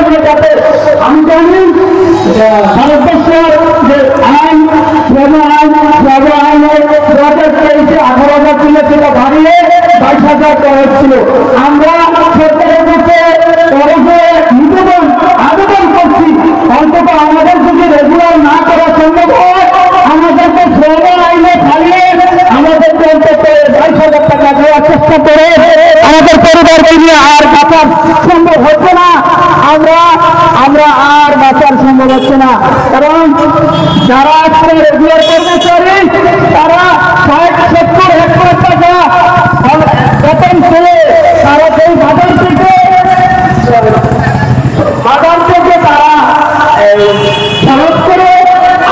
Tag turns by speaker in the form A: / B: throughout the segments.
A: জন্য যাতে আমি জানি ভারতবর্ষের যে আইন শ্রম আইনে 2023-এ 18,000 ছিল, সেটা বাড়িয়ে 22,000 করা হচ্ছিল। আমরা সরকারের কাছে আবেদন করছি, অন্তত আমাদের যদি রেগুলার না করা সম্ভব হয়, আমাদেরকে শ্রম আইনে ফালিয়ে আমাদেরকে অন্তত 22,000 টাকা দেওয়ার চেষ্টা করে আমাদের পরিবারকে নিয়ে আর বাঁচার সম্ভব হচ্ছে না। আমরা আর বাঁচার সম্ভব হচ্ছে না, কারণ যারা আজকে রেগুলার কর্মচারী তারা 60-70 হেক্টর টাকা বেতন পেয়ে তারা সেই বাজার থেকে তারা খরচ করে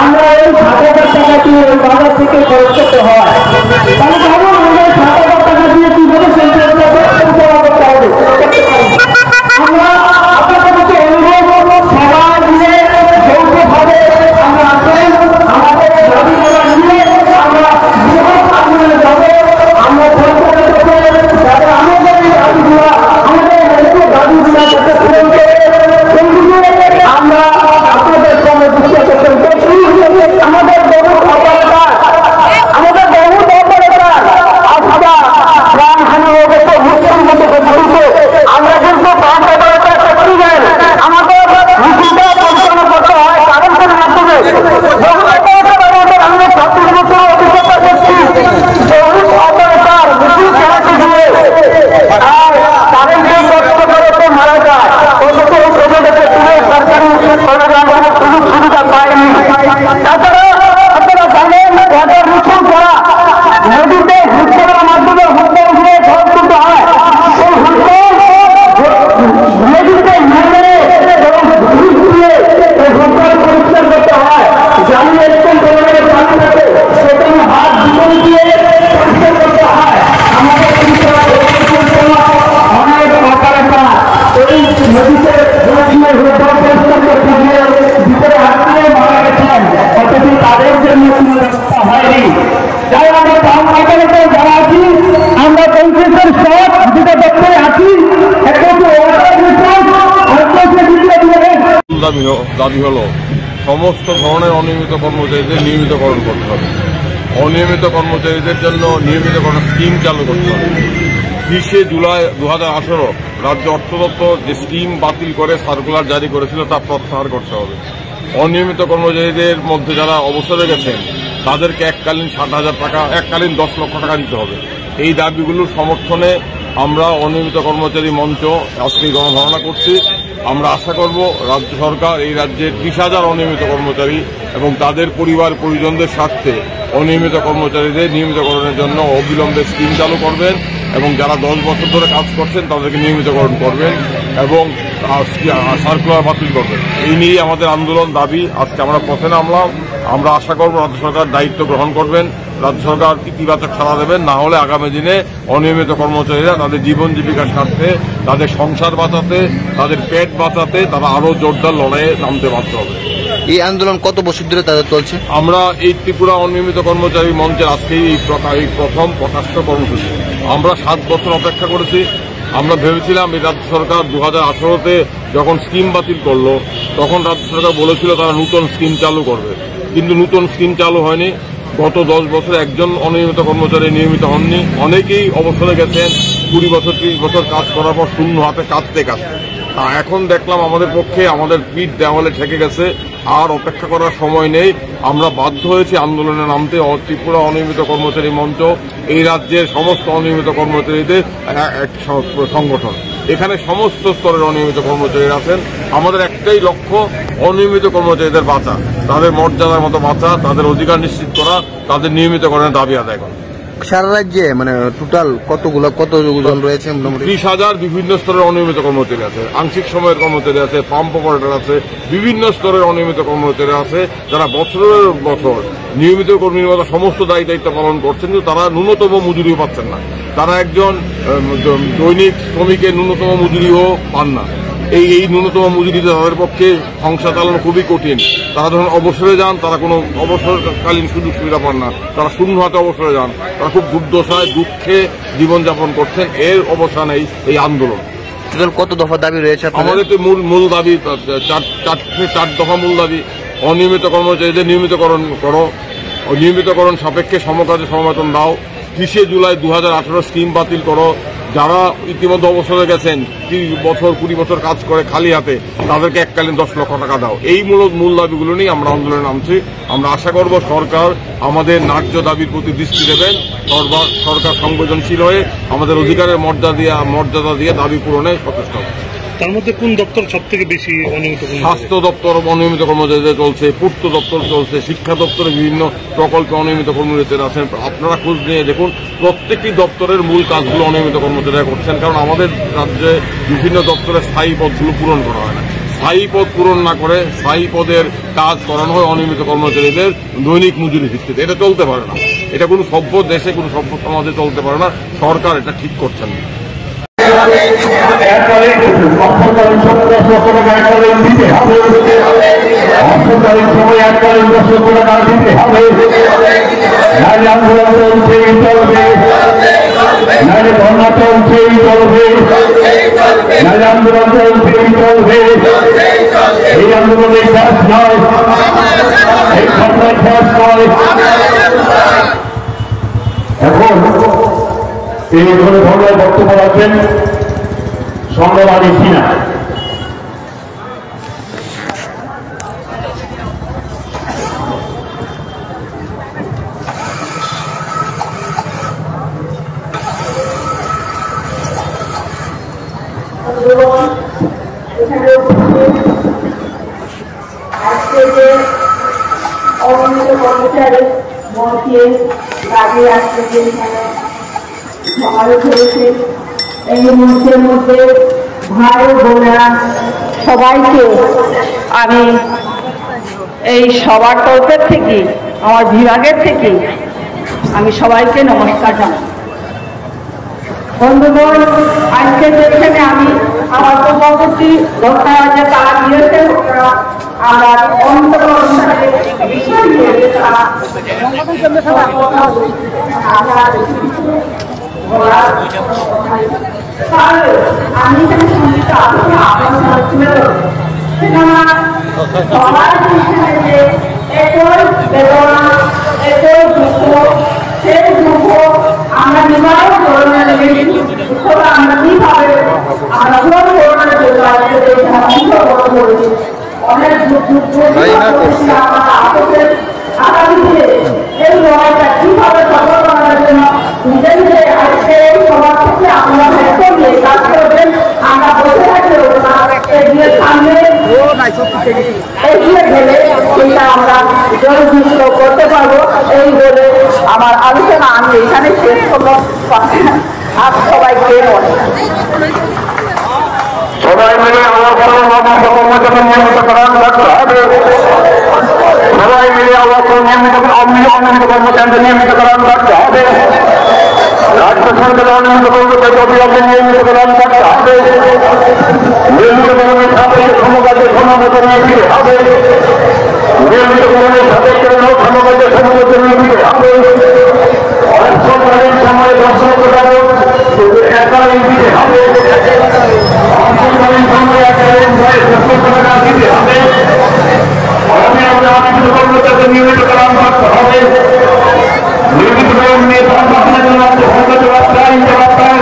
A: আমরা এই 60,000 টাকা দিয়ে ওই বাজার থেকে খরচ করতে হয়। তাহলে কেমন আমরা 60,000 টাকা দিয়ে কি করে করতে হবে? আমরা আপনাদের কাছে অনুরোধ করব, সবাই মিলে যৌথভাবে আমরা আসেন, আমাদের দাবি করা নিয়ে আমরা বৃহৎ আন্দোলনে যাব। আমরা সরকারের কাছে যাতে আমাদের এই দাবিগুলো, আমাদের দাবিগুলো যাতে পূরণ করে আমরা আপনাদের সঙ্গে বিশ্বাস করছি। আমাদের বহু অপরাধ আজকে প্রাণহানি হয়ে গেছে, মৃত্যুর মধ্যে আমরা কিন্তু আমাদের মিছিলটা পরিচালনা করতে হয় কারেন্টের মাধ্যমে। আমরা 36 বছর অভিজ্ঞতা করছি বহু অপরাধ মিছিল চালাতে গিয়ে আর কারেন্টের কষ্ট করে মারা যায়, অথচ সরকারি সুযোগ সুবিধা পায়নি। তাছাড়া আপনারা জানেন যাদের মিছিল করা নদীতে হুট করার মাধ্যমে হুট্টার ঘুরে ঝড় তুলতে হয়, সেই নদীতে নেমে এবং ঘুষ দিয়ে এই হুট্টার পরিষ্কার করতে হয়। জানি এরকম ধরনের পানি থাকে, সেখানে হাত ভিতরে দিয়ে পরিষ্কার করতে হয়। আমাদের অনেক অপারেটর এই নদীতে হুট্টার পরিষ্কার করতে গিয়ে ভিতরে হাত দিয়ে মারা গেছেন, অথচ তাদের জন্য কোনো ব্যবস্থা হয়নি। যাই আমরা গ্রাম পঞ্চায়েতে যারা আছি, আমরা পঞ্চায়েতের সব যেটা দপ্তরে আছি,
B: দাবি হলো সমস্ত ধরনের অনিয়মিত কর্মচারীদের নিয়মিতকরণ করতে হবে। অনিয়মিত কর্মচারীদের জন্য নিয়মিতকরণ স্কিম চালু করতে হবে। 30 জুলাই 2018 রাজ্য অর্থ দপ্তর যে স্কিম বাতিল করে সার্কুলার জারি করেছিল তা প্রত্যাহার করতে হবে। অনিয়মিত কর্মচারীদের মধ্যে যারা অবসরে গেছেন তাদেরকে এককালীন 60,000 টাকা, এককালীন 10 লক্ষ টাকা দিতে হবে। এই দাবিগুলোর সমর্থনে আমরা অনিয়মিত কর্মচারী মঞ্চ আজকে গণধারণা করছি। আমরা আশা করব রাজ্য সরকার এই রাজ্যের 30,000 অনিয়মিত কর্মচারী এবং তাদের পরিবার পরিজনদের স্বার্থে অনিয়মিত কর্মচারীদের নিয়মিতকরণের জন্য অবিলম্বে স্কিম চালু করবেন এবং যারা 10 বছর ধরে কাজ করছেন তাদেরকে নিয়মিতকরণ করবেন এবং সার্কুলার বাতিল করবেন। এই নিয়ে আমাদের আন্দোলন দাবি। আজকে আমরা পথে নামলাম। আমরা আশা করব রাজ্য সরকার দায়িত্ব গ্রহণ করবেন, রাজ্য সরকার ইতিবাচক সাড়া দেবেন। না হলে আগামী দিনে অনিয়মিত কর্মচারীরা তাদের জীবন জীবিকার স্বার্থে, তাদের সংসার বাঁচাতে, তাদের পেট বাঁচাতে তারা আরো জোরদার লড়াইয়ে নামতে বাধ্য হবে।
C: এই আন্দোলন কত বছর ধরে তাদের চলছে?
B: আমরা এই ত্রিপুরা অনিয়মিত কর্মচারী মঞ্চের আজকে এই প্রথম প্রকাশ্য কর্মসূচি। আমরা 7 বছর অপেক্ষা করেছি। আমরা ভেবেছিলাম এই রাজ্য সরকার 2018-তে যখন স্কিম বাতিল করলো তখন রাজ্য সরকার বলেছিল তারা নতুন স্কিম চালু করবে, কিন্তু নতুন স্কিম চালু হয়নি। গত 10 বছরে একজন অনিয়মিত কর্মচারী নিয়মিত হননি। অনেকেই অবসরে গেছেন 20 বছর 30 বছর কাজ করার পর শূন্য হাতে কাঁদতে এখন দেখলাম আমাদের পক্ষে আমাদের পিঠ দেওয়ালে ঠেকে গেছে, আর অপেক্ষা করার সময় নেই। আমরা বাধ্য হয়েছি আন্দোলনে নামতে। ত্রিপুরা অনিয়মিত কর্মচারী মঞ্চ এই রাজ্যের সমস্ত অনিয়মিত কর্মচারীদের এক সংগঠন। এখানে সমস্ত স্তরের অনিয়মিত কর্মচারীরা আছেন। আমাদের একটাই লক্ষ্য অনিয়মিত কর্মচারীদের বাঁচা, তাদের মর্যাদার মতো বাঁচা, তাদের অধিকার নিশ্চিত করা, তাদের নিয়মিতকরণের দাবি আদায় করা।
C: সারা রাজ্যে মানে টোটাল কতজন রয়েছে?
B: 30,000 বিভিন্ন স্তরের অনিয়মিত কর্মচারী আছে, আংশিক সময়ের কর্মচারী আছে, পাম্প অপারেটর আছে, বিভিন্ন স্তরের অনিয়মিত কর্মচারী আছে যারা বছরের বছর নিয়মিত কর্মীর মতো সমস্ত দায়িত্ব পালন করছেন, কিন্তু তারা ন্যূনতম মজুরিও পাচ্ছেন না। তারা একজন দৈনিক শ্রমিকের ন্যূনতম মজুরিও পান না। এই ন্যূনতম মজুরিতে তাদের পক্ষে সংসার চালানো খুবই কঠিন। তারা যখন অবসরে যান তারা কোনো অবসরকালীন সুযোগ সুবিধা পান না, তারা শূন্য হাতে অবসরে যান। তারা খুব দুর্দশায় দুঃখে জীবনযাপন করছেন। এর অবসানেই এই আন্দোলন।
C: টোটাল কত দফা দাবি রয়েছে আপনাদের?
B: আমাদের তো মূল দাবি চার দফা মূল দাবি। অনিয়মিত কর্মচারীদের নিয়মিতকরণ করো, নিয়মিতকরণ সাপেক্ষে সমকাজে সমবেতন দাও। 30 জুলাই 2018 স্কিম বাতিল করো। যারা ইতিমধ্যে অবসরে গেছেন, 30 বছর 20 বছর কাজ করে খালি হাতে, তাদেরকে এককালীন 10 লক্ষ টাকা দাও। এই মূল দাবিগুলো নিয়ে আমরা আন্দোলনে নামছি। আমরা আশা করব সরকার আমাদের ন্যায্য দাবির প্রতি দৃষ্টি দেবেন। সরকার সংবেদনশীল হয়ে আমাদের অধিকারের মর্যাদা দিয়ে দাবি পূরণে সচেষ্ট হবে।
D: তার মধ্যে কোন দপ্তর সব থেকে বেশি অনিয়মিত?
B: স্বাস্থ্য দপ্তর অনিয়মিত কর্মচারীদের চলছে, পূর্ত দপ্তর চলছে, শিক্ষা দপ্তরে বিভিন্ন প্রকল্পে অনিয়মিত কর্মচারীরা আছেন। আপনারা খোঁজ নিয়ে দেখুন, প্রত্যেকটি দপ্তরের মূল কাজগুলো অনিয়মিত কর্মচারীরা করছেন। কারণ আমাদের রাজ্যে বিভিন্ন দপ্তরের স্থায়ী পদগুলো পূরণ করা হয় না। স্থায়ী পদ পূরণ না করে স্থায়ী পদের কাজ করানো হয় অনিয়মিত কর্মচারীদের দৈনিক মজুরি ভিত্তিতে। এটা চলতে পারে না। এটা কোনো সভ্য দেশে, কোনো সভ্য সমাজে চলতে পারে না। সরকার এটা ঠিক করছেন না।
A: অর্থকালীন সময় 10 লক্ষ টাকা এককালীন দিতে হবে। অর্থকালীন সময় এককালীন 10 লক্ষ টাকা দিতে হবে। নাইলে আন্দোলন চলছেই চলবে, নাইলে ধর্ণা চলছেই চলবে, নাইলে আন্দোলন চলছেই চলবে। এই আন্দোলনের শেষ নয়, এই ঘটনার শেষ নয়। এখন এই ধরনের বক্তব্য রাখবেন সংবাদী সিনা।
E: আজকে যে অনিয়মিত কর্মচারী মন্ত্রী কাজে আসছে যে সমাবেশ হয়েছে, এই মঞ্চের মধ্যে ভাই বোনেরা সবাইকে আমি এই সবার তরফের থেকে, আমার বিভাগের থেকে আমি সবাইকে নমস্কার জানাই। বন্ধুগণ, আজকে যেখানে আমি আমার পূর্ববর্তী ঘটনা যে তারা দিয়েছে, আমরা অন্তর্গত বিষয় নিয়ে আমি এখানে সঙ্গীত আলোচনা ছিল সেখানে সবার যে একই বেদনা, একই দুঃখ, সেই দুঃখ আমরা নিবারণ করোনার দুঃখটা আমরা কিভাবে আমরা পূরণ করোনার জন্য করেছি। অনেক আগামীতে এই লড়াইটা কিভাবে সফল করার জন্য নিজের আজকে এই সমাজ থেকে আপনারা দায়িত্ব নিয়ে কাজ করবেন। আমরা বসে থাকলে এগিয়ে সামনে এগিয়ে গেলে সেটা আমরা জয়যুক্ত করতে পারবো। এই বলে আমার আলোচনা আমি এখানে শেষ করলাম। আর সবাইকে
A: সবাই মিলে সবাই মিলে অনিয়মিত কর্মচারীদের নিয়মিতকরণ করতে হবে। রাজ্য সরকার অনিয়মিত কর্মচারী অবিলম্বে নিয়মিতকরণ করতে হবে। নিয়মিতকরণের সাপেক্ষে সমকাজে সমাবেতন দিতে হবে। নিয়মিতকরণের সাপেক্ষে সমকাজে সমাবেতন দিতে হবে। অর্থকালীন সময়ে 10 লক্ষ টাকা এককালীন দিতে হবে। অর্থকালীন সময়ে এককালীন 10 লক্ষ টাকা দিতে হবে। অনিয়মিত কর্মচারীদের নিয়মিতকরণ করতে হবে। নিয়মিতকরণ নিয়ে তার বাহানা জবাব চাই, জবাব চাই।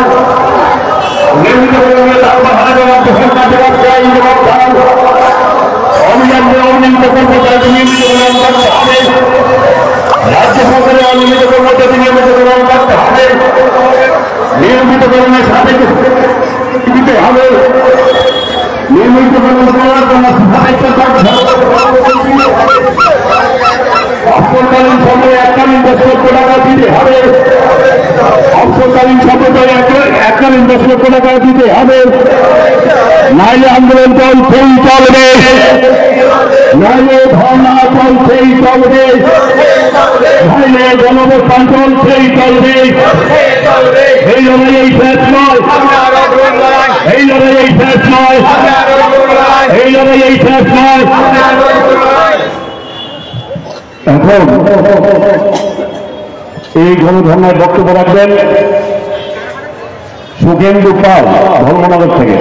A: নিয়মিতকরণ নিয়ে তার বাহানা জবাব চাই, জবাব চাই। অবিলম্বে অনিয়মিত কর্মচারীদের নিয়মিতকরণ করতে হবে। রাজ্য সরকারের অনিয়মিত কর্মচারী নিয়মিতকরণ করতে হবে। নিয়মিতকরণের সাথে দিতে হবে। নিয়মিতকরণ করার জন্য অল্পকালীন সময়ে এককালীন 10 লক্ষ টাকা দিতে হবে। অল্পকালীন সময়ে এককালীন 10 লক্ষ টাকা দিতে হবে। নাইলে আন্দোলন চলছেই চলবে, নাইলে ধর্ণা চলছেই চলবে, নাইলে গণঅবস্থান চলছেই চলবে। এই লড়াই এই শেষ নয়, এই লড়াই এই শেষ নয়, এই লড়াই এই শেষ নয়। এখন এই গণধর্মের বক্তব্য রাখবেন
F: সুখেন্দু পাল ধর্মনগর থেকে।